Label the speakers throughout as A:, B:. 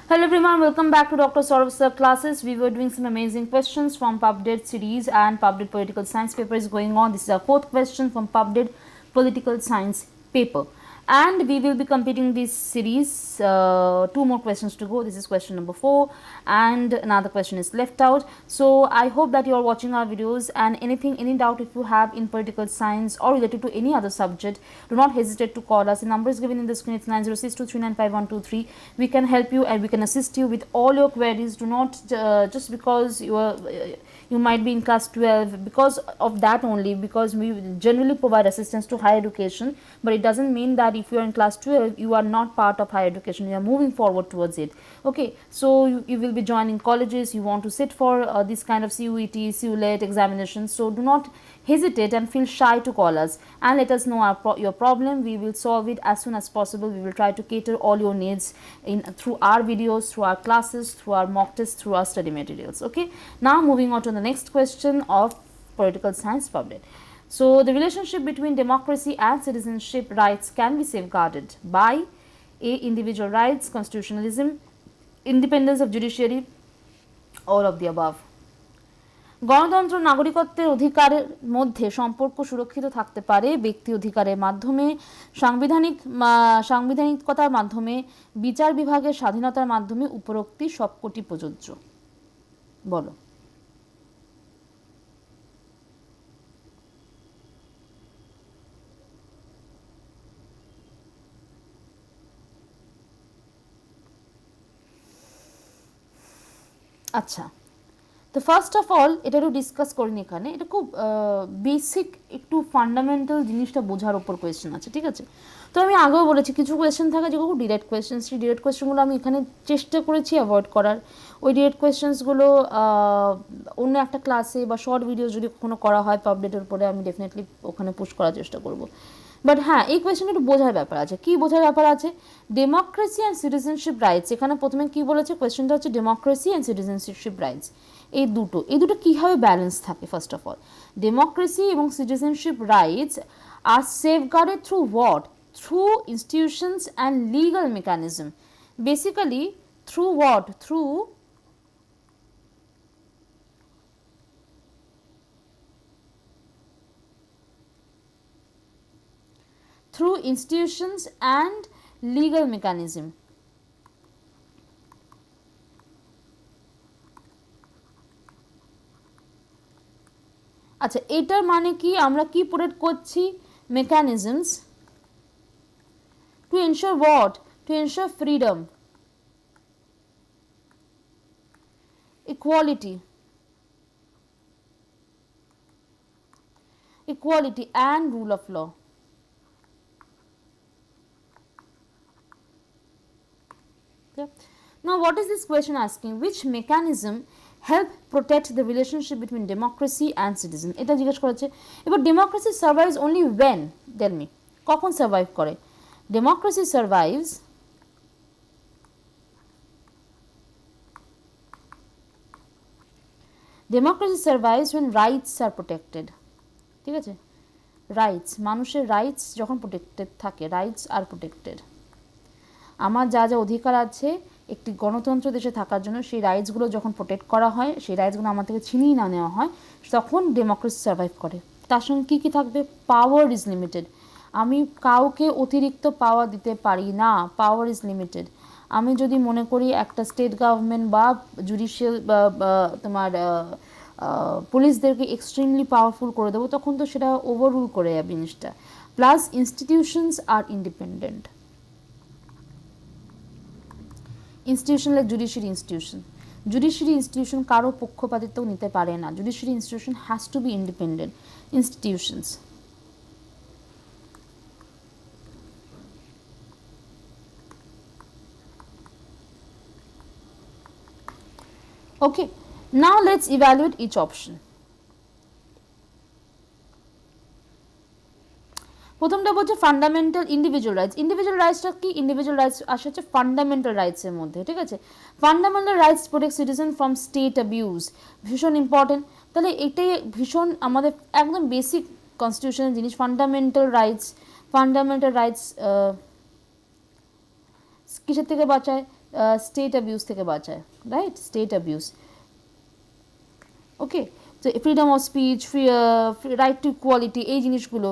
A: Hello everyone, welcome back to Dr. Sourav sir classes. We were doing some amazing questions from PUBDET series and PUBDET Political Science paper is going on. This is our fourth question from PUBDET Political Science paper. And we will be completing this series. Two more questions to go. This is question number 4 and another question is left out. So I hope that you are watching our videos, and any doubt if you have in political science or related to any other subject, do not hesitate to call us. The number is given in the screen. It's 90623951123. We can help you and we can assist you with all your queries. Do not just because you might be in class 12 because of that only, because we generally provide assistance to higher education, but it doesn't mean that if you are in class 12 you are not part of higher education, you are moving forward towards it. Okay, so you will be joining colleges, you want to sit for this kind of CUET, CULET examinations, so do not hesitate and feel shy to call us and let us know your problem. We will solve it as soon as possible. We will try to cater all your needs through our videos, through our classes, through our mock tests, through our study materials. Okay, now moving on to the next question of political science PUBDET. So the relationship between democracy and citizenship rights can be safeguarded by A. Individual rights, constitutionalism, independence of judiciary, all of the above. গণতন্ত্র নাগরিকত্বের অধিকারের মধ্যে সম্পর্ক সুরক্ষিত থাকতে পারে ব্যক্তি অধিকারের মাধ্যমে, সাংবিধানিকতার মাধ্যমে, বিচার বিভাগের স্বাধীনতার মাধ্যমে, উপরোক্তি সবকটি প্রযোজ্য। বলো। আচ্ছা, তো ফার্স্ট অফ অল এটা একটু ডিসকাস করিনি এখানে, এটা খুব বেসিক একটু ফান্ডামেন্টাল জিনিসটা বোঝার উপর কোয়েশ্চেন আছে, ঠিক আছে। তো আমি আগেও বলেছি কিছু কোয়েশ্চেন থাকে যেগুলো খুব ডিরেক্ট কোয়েশ্চেন, সেই ডিরেক্ট কোয়েশ্চেনগুলো আমি এখানে চেষ্টা করেছি অ্যাভয়েড করার। ওই ডিরেক্ট কোয়েশ্চেন্সগুলো অন্য একটা ক্লাসে বা শর্ট ভিডিও যদি কখনো করা হয় পাবডেটের উপরে, আমি ডেফিনেটলি ওখানে পুশ করার চেষ্টা করব। বাট হ্যাঁ, এই কোয়েশ্চেনটা একটু বোঝার ব্যাপার আছে। কি বোঝার ব্যাপার আছে? ডেমোক্রেসি অ্যান্ড সিটিজেনশিপ রাইটস, এখানে প্রথমে কি বলেছে কোয়েশ্চেনটা হচ্ছে ডেমোক্রেসি অ্যান্ড সিটিজেনশিপ রাইটস, এই দুটো কীভাবে ব্যালেন্স থাকে। ফার্স্ট অফ অল, ডেমোক্রেসি এবং সিটিজেনশিপ রাইটস আর safeguarded through what? Through institutions and legal mechanism. Basically through what? through institutions and legal mechanism. আচ্ছা, এটার মানে কি? আমরা কি প্রোটেক্ট করছি? Mechanisms to ensure what? To ensure freedom, equality and rule of law. Okay. Now what is this question asking? Which mechanism help protect the relationship between democracy and citizen? এটা জিজ্ঞেস করেছে। এবার democracy survives only when? Tell me, কখন survive করে? democracy survives when rights are protected. ঠিক আছে, rights, মানুষের rights যখন প্রোটেক্টেড থাকে, রাইটস আর প্রোটেক্টেড। আমার যা যা অধিকার আছে একটি গণতন্ত্র দেশে থাকার জন্য, সেই রাইটসগুলো যখন প্রোটেক্ট করা হয়, সেই রাইটসগুলো আমার থেকে ছিনিয়ে না নেওয়া হয়, তখন ডেমোক্রেসি সার্ভাইভ করে। তার সঙ্গে কী কী থাকবে? পাওয়ার ইজ লিমিটেড, আমি কাউকে অতিরিক্ত পাওয়ার দিতে পারি না, পাওয়ার ইজ লিমিটেড। আমি যদি মনে করি একটা স্টেট গভর্নমেন্ট বা জুডিশিয়াল তোমার পুলিশদেরকে এক্সট্রিমলি পাওয়ারফুল করে দেবো, তখন তো সেটা ওভাররুল করে যাবে জিনিসটা। প্লাস ইনস্টিটিউশনস আর independent, institution like judiciary institution কারো পক্ষপাতিত্ব নিতে পারে না। Judiciary institution has to be independent institutions. Okay, now let's evaluate each option. প্রথমটা বলছে ফান্ডামেন্টাল ইন্ডিভিজুয়াল রাইটস। ইন্ডিভিজুয়াল রাইটসটা কি? ইন্ডিভিজুয়াল রাইটস আসে হচ্ছে ফান্ডামেন্টাল রাইটসের মধ্যে, ঠিক আছে। Fundamental rights protect citizen from state abuse, ভীষণ ইম্পর্টেন্ট। তাহলে এটাই ভীষণ আমাদের একদম বেসিক কনস্টিটিউশনের জিনিস। ফান্ডামেন্টাল রাইটস কিসের থেকে বাঁচায়? স্টেট অ্যাবিউজ থেকে বাঁচায়, রাইট, স্টেট অ্যাবিউজ। ওকে, তো freedom of speech, right to equality, এই জিনিসগুলো,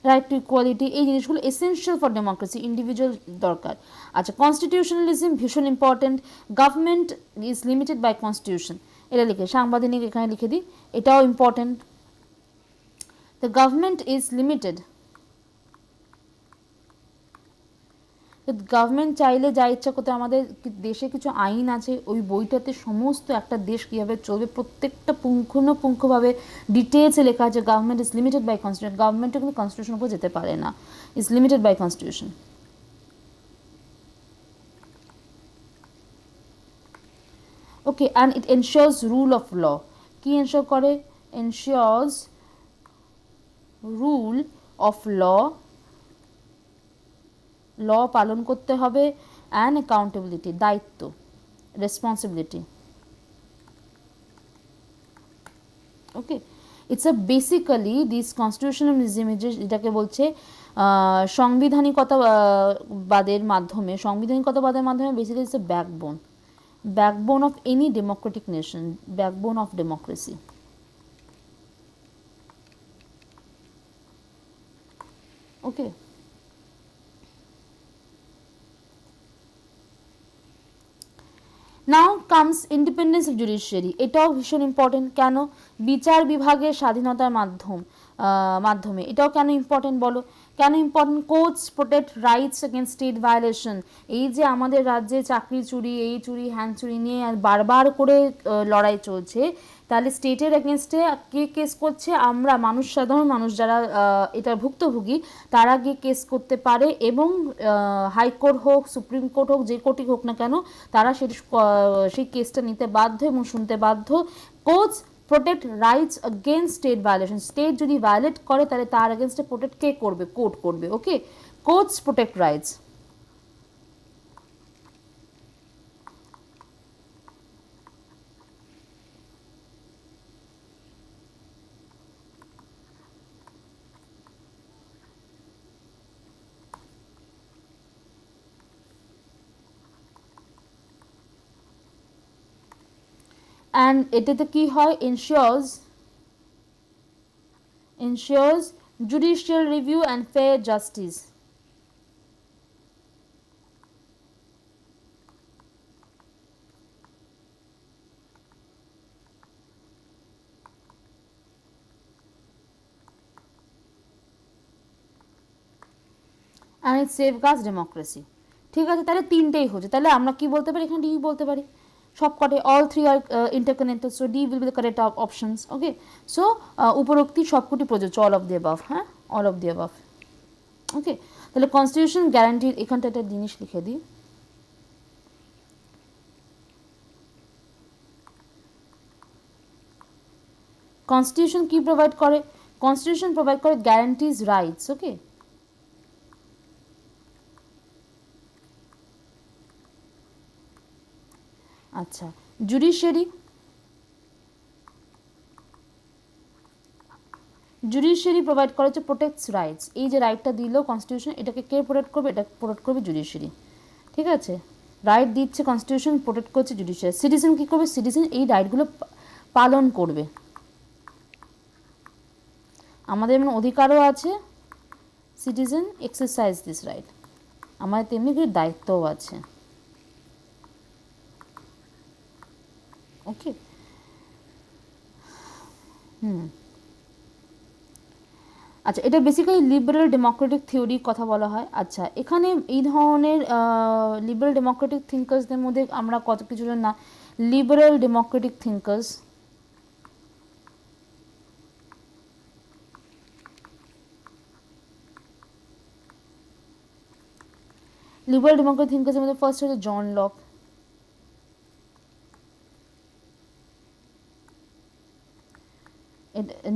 A: রাইট টু ইকুয়ালিটি, এই জিনিসগুলো এসেনশিয়াল ফর ডেমোক্রেসি, ইন্ডিভিজুয়াল দরকার। আচ্ছা, কনস্টিটিউশনালিজম ভীষণ important, government is limited by constitution, এটা লিখে সাংবিধানিক এখানে লিখে দিই, এটাও important. The government is limited, government চাইলে যা ইচ্ছা করতে, আমাদের দেশে কিছু আইন আছে, ওই বইটাতে সমস্ত একটা দেশ কীভাবে চলবে প্রত্যেকটা পুঙ্খানুপুঙ্খভাবে ডিটেলসে লেখা আছে। Government is limited by constitution, গভর্নমেন্টও কিন্তু কনস্টিটিউশনের উপর যেতে পারে না, is limited by constitution. Okay, and it ensures rule of law, কি এনশিওর করে, ensures rule of law, law পালন করতে হবে, অ্যান্ড অ্যাকাউন্টেবিলিটি, দায়িত্ব, responsibility. Okay, it's a basically this constitutionalism, যেটাকে বলছে সংবিধানিকতাবাদের মাধ্যমে, সংবিধানিকতাবাদের মাধ্যমে basically it's a backbone of any democratic nation, backbone of democracy. Okay, now comes independence of judiciary, এটাও ভীষণ ইম্পর্টেন্ট। কেন, বিচার বিভাগের স্বাধীনতার মাধ্যমে, এটাও কেন ইম্পর্টেন্ট বলো, কেন important? Courts protect rights against state violation, এই যে আমাদের রাজ্যে চাকরি চুরি, এই চুরি হ্যান চুরি নিয়ে বারবার করে লড়াই চলছে, তাহলে স্টেটের এগেনস্টে কে কেস করছে? আমরা মানুষ, সাধারণ মানুষ যারা এটার ভুক্তভোগী, তারা গিয়ে কেস করতে পারে, এবং হাইকোর্ট হোক, সুপ্রিম কোর্ট হোক, যে কোর্টই হোক না কেন, তারা সেই কেসটা নিতে বাধ্য এবং শুনতে বাধ্য। Courts protect rights against state violation, state যদি ভায়োলেট করে তাহলে তার এগেনস্টে প্রোটেক্ট কে করবে? কোর্ট করবে। Okay, courts protect rights. And এটাতে কি হয়? ensures judicial review and fair justice. And it safeguards democracy. ঠিক আছে, তাহলে তিনটেই হচ্ছে, তাহলে আমরা কি বলতে পারি এখানে? ডি বলতে পারি, সবকটাই, all three are interconnected, so D will be the correct options. Okay, so উপরোক্তি সবকটি প্রযোজ্য, অল অফ দি অ্যাবাভ, হ্যাঁ, all of the above. Okay, তাহলে কনস্টিটিউশন গ্যারান্টি, এখানটা একটা জিনিস লিখে দিই, কনস্টিটিউশন কি প্রোভাইড করে? কনস্টিটিউশন প্রোভাইড করে গ্যারান্টিজ রাইটস। ওকে, আচ্ছা, জুডিশিয়ারি, জুডিশিয়ারি প্রোভাইড করে হচ্ছে প্রোটেক্টস রাইটস, এই যে রাইটটা দিল কনস্টিটিউশন, এটাকে কে প্রোটেক্ট করবে? এটা প্রোটেক্ট করবে জুডিশিয়ারি। ঠিক আছে, রাইট দিচ্ছে কনস্টিটিউশন, প্রোটেক্ট করছে জুডিশিয়ারি। সিটিজেন কী করবে? সিটিজেন এই রাইটগুলো পালন করবে। আমাদের এমন অধিকারও আছে, সিটিজেন এক্সারসাইজ দিস রাইট, আমাদের তেমনি কিছু দায়িত্বও আছে। ওকে, আচ্ছা, এটা বেসিক্যালি লিবারেল ডেমোক্রেটিক থিওরির কথা বলা হয়। আচ্ছা, এখানে এই ধরনের লিবারেল ডেমোক্রেটিক থিঙ্কার্সদের মধ্যে আমরা কত কিছু না, liberal democratic thinkers, liberal democratic থিঙ্কার্সের মধ্যে ফার্স্ট হচ্ছে জন লক,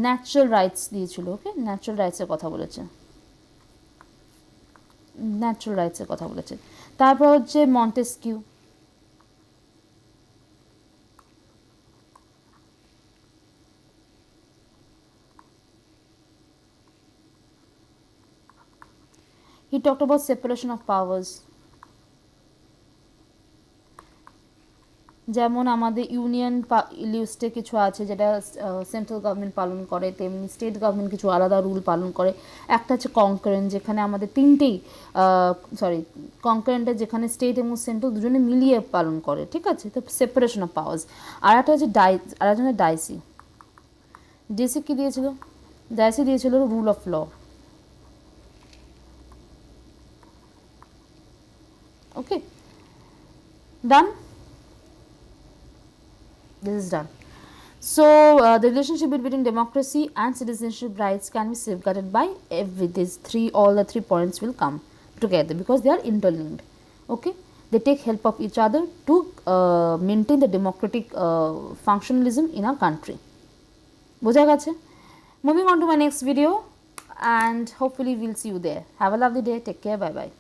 A: ন্যাচারাল রাইটস দিয়েছিল। ওকে, ন্যাচারাল রাইটসের কথা বলেছে, ন্যাচারাল রাইটসের কথা বলেছে। তারপর হচ্ছে মন্টেস্কিউ, He talked about separation of powers. যেমন আমাদের ইউনিয়ন লিস্টে কিছু আছে যেটা সেন্ট্রাল গভর্নমেন্ট পালন করে, তেমনি স্টেট গভর্নমেন্ট কিছু আলাদা রুল পালন করে। একটা হচ্ছে কনকারেন্ট, যেখানে আমাদের তিনটেই কনকারেন্টে যেখানে স্টেট এবং সেন্ট্রাল দুজনে মিলিয়ে পালন করে, ঠিক আছে, তো সেপারেশন অফ পাওয়ার্স। আর একটা হচ্ছে আর একটা হচ্ছে ডাইসি। ডিসি কী দিয়েছিল? ডাইসি দিয়েছিল rule of law. Okay, done, this is done. So the relationship between democracy and citizenship rights can be safeguarded by these three. All the 3 points will come together because they are interlinked. Okay, they take help of each other to maintain the democratic functionalism in our country. বোঝা গেছে? Moving on to my next video, and hopefully we'll see you there. Have a lovely day. Take care. Bye bye.